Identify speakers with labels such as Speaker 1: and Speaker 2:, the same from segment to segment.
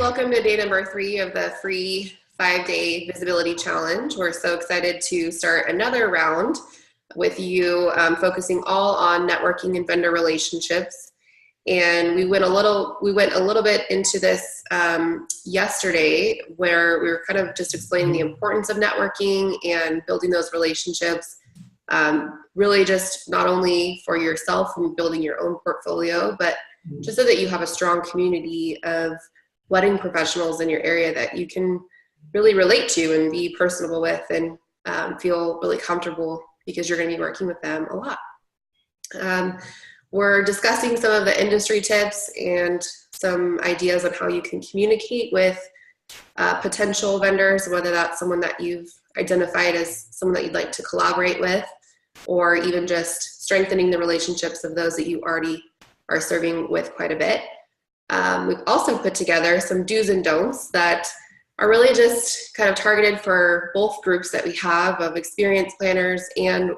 Speaker 1: welcome to day number 3 of the free 5-day visibility challenge. We're so excited to start another round with you, focusing all on networking and vendor relationships. And we went a little bit into this yesterday, where we were kind of just explaining the importance of networking and building those relationships. Really just not only for yourself and building your own portfolio, but just so that you have a strong community of wedding professionals in your area that you can really relate to and be personable with, and feel really comfortable because you're going to be working with them a lot. We're discussing some of the industry tips and some ideas on how you can communicate with potential vendors, whether that's someone that you've identified as someone that you'd like to collaborate with, or even just strengthening the relationships of those that you already are serving with quite a bit. We've also put together some do's and don'ts that are really just kind of targeted for both groups that we have of experienced planners and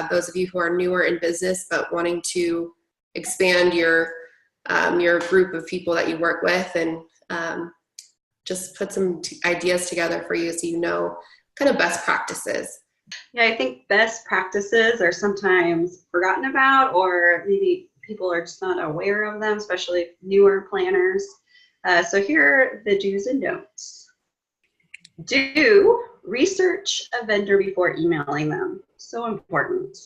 Speaker 1: those of you who are newer in business but wanting to expand your group of people that you work with, and just put some ideas together for you so you know kind of best practices.
Speaker 2: Yeah, I think best practices are sometimes forgotten about, or maybe people are just not aware of them, especially newer planners. So here are the do's and don'ts. Do research a vendor before emailing them. So important.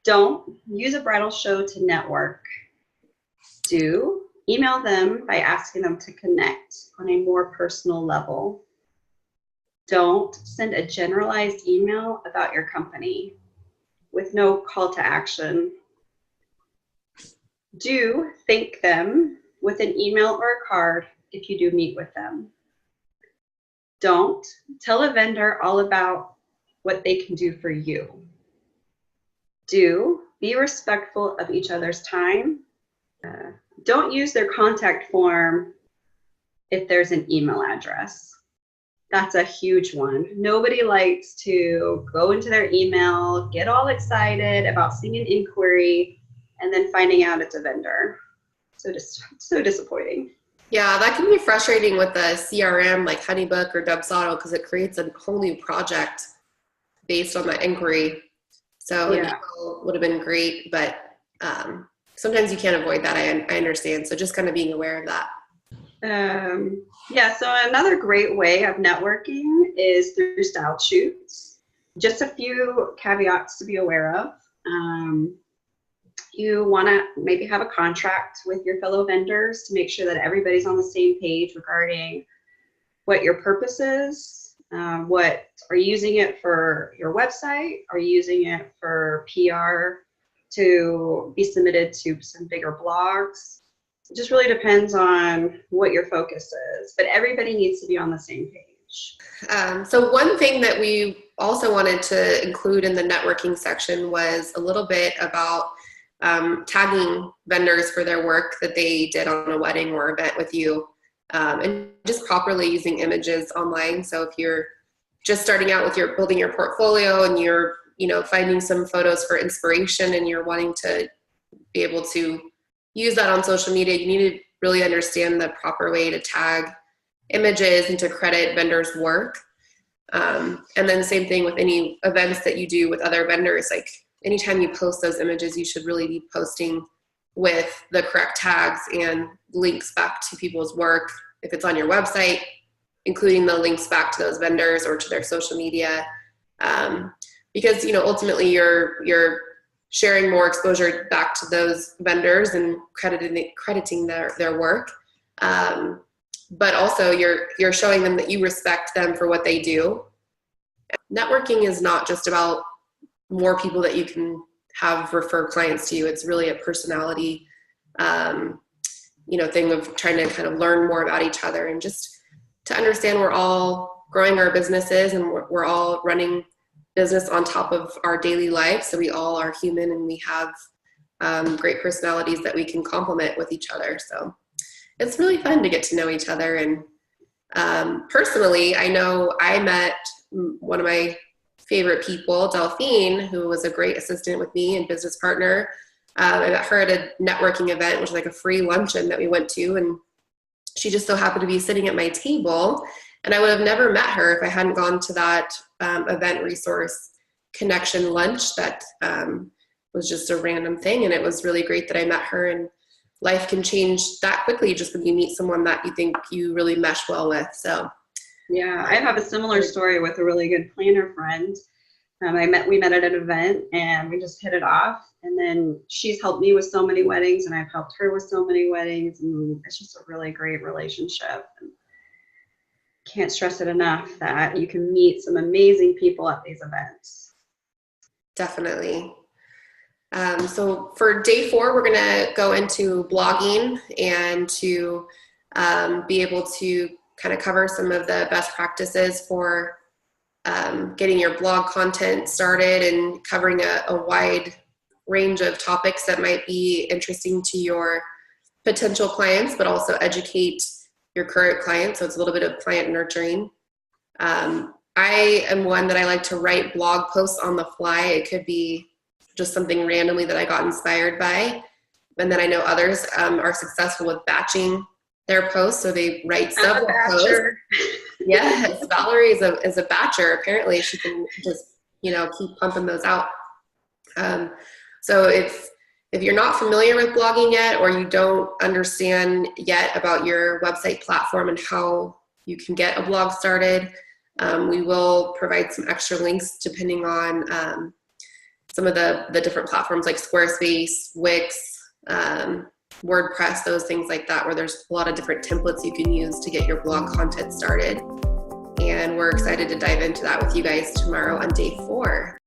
Speaker 2: Don't use a bridal show to network. Do email them by asking them to connect on a more personal level. Don't send a generalized email about your company with no call to action. Do thank them with an email or a card if you do meet with them. Don't tell a vendor all about what they can do for you. Do be respectful of each other's time. Don't use their contact form if there's an email address. That's a huge one. Nobody likes to go into their email, get all excited about seeing an inquiry, and then finding out it's a vendor. So disappointing.
Speaker 1: Yeah, that can be frustrating with the CRM like Honeybook or Dubsado, because it creates a whole new project based on that inquiry. So an email would have been great, but sometimes you can't avoid that. I understand. So just kind of being aware of that.
Speaker 2: So another great way of networking is through style shoots. Just a few caveats to be aware of. You want to maybe have a contract with your fellow vendors to make sure that everybody's on the same page regarding what your purpose is. What are you using it for? Your website? Are you using it for PR to be submitted to some bigger blogs? It just really depends on what your focus is, but everybody needs to be on the same page.
Speaker 1: So one thing that we also wanted to include in the networking section was a little bit about tagging vendors for their work that they did on a wedding or event with you, and just properly using images online. So if you're just starting out with building your portfolio and you're finding some photos for inspiration and you're wanting to be able to use that on social media, you need to really understand the proper way to tag images and to credit vendors' work. And then the same thing with any events that you do with other vendors. Like anytime you post those images, you should really be posting with the correct tags and links back to people's work. If it's on your website, including the links back to those vendors or to their social media. Because ultimately you're sharing more exposure back to those vendors and crediting their work. But also you're showing them that you respect them for what they do. Networking is not just about more people that you can have refer clients to you. It's really a personality, thing of trying to kind of learn more about each other, and just to understand we're all growing our businesses and we're all running business on top of our daily life. So we all are human and we have great personalities that we can complement with each other. So it's really fun to get to know each other. And personally, I know I met one of my favorite people, Delphine, who was a great assistant with me and business partner. I met her at a networking event, which was like a free luncheon that we went to, and she just so happened to be sitting at my table, and I would have never met her if I hadn't gone to that event resource connection lunch that was just a random thing. And it was really great that I met her, and life can change that quickly just when you meet someone that you think you really mesh well with. So
Speaker 2: yeah, I have a similar story with a really good planner friend. We met at an event and we just hit it off. And then she's helped me with so many weddings, and I've helped her with so many weddings. And it's just a really great relationship. And can't stress it enough that you can meet some amazing people at these events.
Speaker 1: Definitely. So for day 4, we're going to go into blogging and to be able to kind of cover some of the best practices for getting your blog content started and covering a wide range of topics that might be interesting to your potential clients, but also educate your current clients. So it's a little bit of client nurturing. I am one that I like to write blog posts on the fly. It could be just something randomly that I got inspired by. And then I know others are successful with batching their posts. So they write several posts. Yes, Valerie is a batcher. Apparently she can just, keep pumping those out. So if you're not familiar with blogging yet, or you don't understand yet about your website platform and how you can get a blog started, we will provide some extra links depending on some of the different platforms like Squarespace, Wix, WordPress, those things like that, where there's a lot of different templates you can use to get your blog content started. And we're excited to dive into that with you guys tomorrow on day 4.